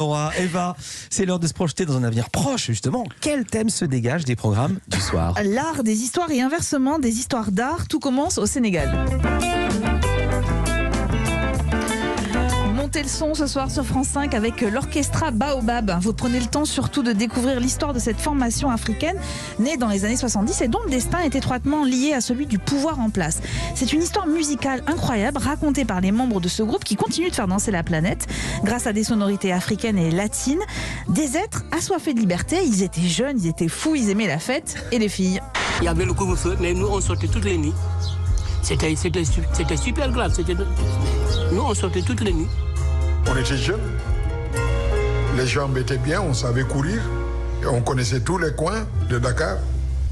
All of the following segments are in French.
Eva, c'est l'heure de se projeter dans un avenir proche, justement. Quel thème se dégage des programmes du soir? L'art des histoires et inversement des histoires d'art. Tout commence au Sénégal. Montez le son ce soir sur France 5 avec l'Orchestra Baobab. Vous prenez le temps surtout de découvrir l'histoire de cette formation africaine née dans les années 70 et dont le destin est étroitement lié à celui du pouvoir en place. C'est une histoire musicale incroyable racontée par les membres de ce groupe qui continuent de faire danser la planète grâce à des sonorités africaines et latines. Des êtres assoiffés de liberté. Ils étaient jeunes, ils étaient fous, ils aimaient la fête et les filles. Il y avait le couvre-feu, mais nous on sortait toutes les nuits. C'était super grave. Nous on sortait toutes les nuits. On était jeunes, les jambes étaient bien, on savait courir, et on connaissait tous les coins de Dakar.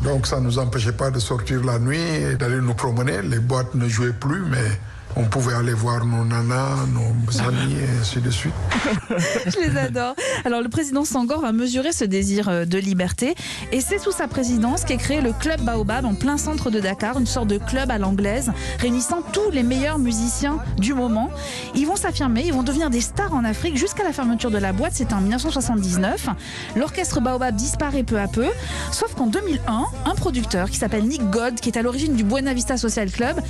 Donc ça ne nous empêchait pas de sortir la nuit et d'aller nous promener. Les boîtes ne jouaient plus, mais on pouvait aller voir nos nanas, nos amis et ainsi de suite. Je les adore. Alors le président Senghor a mesuré ce désir de liberté et c'est sous sa présidence qu'est créé le Club Baobab en plein centre de Dakar, une sorte de club à l'anglaise réunissant tous les meilleurs musiciens du moment. Ils vont s'affirmer, ils vont devenir des stars en Afrique jusqu'à la fermeture de la boîte, c'était en 1979. L'orchestre Baobab disparaît peu à peu, sauf qu'en 2001, un producteur qui s'appelle Nick God, qui est à l'origine du Buena Vista Social Club,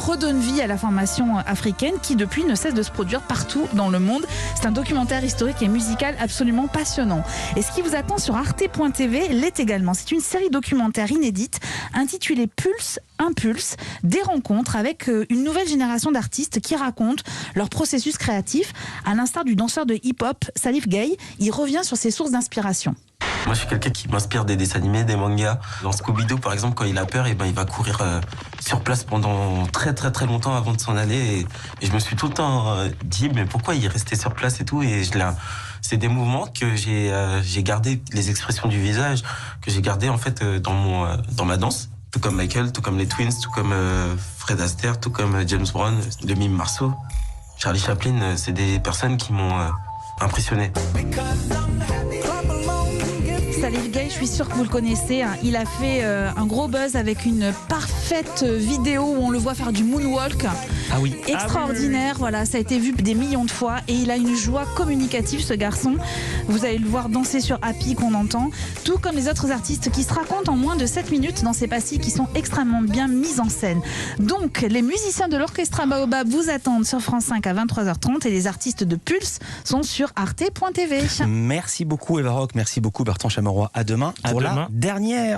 redonne vie à la formation africaine qui depuis ne cesse de se produire partout dans le monde. C'est un documentaire historique et musical absolument passionnant. Et ce qui vous attend sur arte.tv l'est également. C'est une série documentaire inédite intitulée Pulse, Impulse, des rencontres avec une nouvelle génération d'artistes qui racontent leur processus créatif. À l'instar du danseur de hip-hop Salif Gay, il revient sur ses sources d'inspiration. Moi, je suis quelqu'un qui m'inspire des dessins animés, des mangas. Dans Scooby-Doo, par exemple, quand il a peur, il va courir sur place pendant très très très longtemps avant de s'en aller. Et je me suis tout le temps dit, mais pourquoi il restait sur place et tout. Et c'est des mouvements que j'ai gardé, les expressions du visage, que j'ai gardé en fait dans ma danse. Tout comme Michael, tout comme les Twins, tout comme Fred Astaire, tout comme James Brown, le mime Marceau, Charlie Chaplin. C'est des personnes qui m'ont impressionné. Salif Gay, je suis sûre que vous le connaissez. Il a fait un gros buzz avec une parfaite vidéo où on le voit faire du moonwalk. Ah oui. Extraordinaire, voilà, ça a été vu des millions de fois et il a une joie communicative ce garçon. Vous allez le voir danser sur Happy qu'on entend, tout comme les autres artistes qui se racontent en moins de 7 minutes dans ces pastilles qui sont extrêmement bien mises en scène. Donc les musiciens de l'Orchestra Baobab vous attendent sur France 5 à 23h30 et les artistes de Pulse sont sur arte.tv. Merci beaucoup Eva Rock, merci beaucoup Bertrand Chameroy. À demain pour la dernière.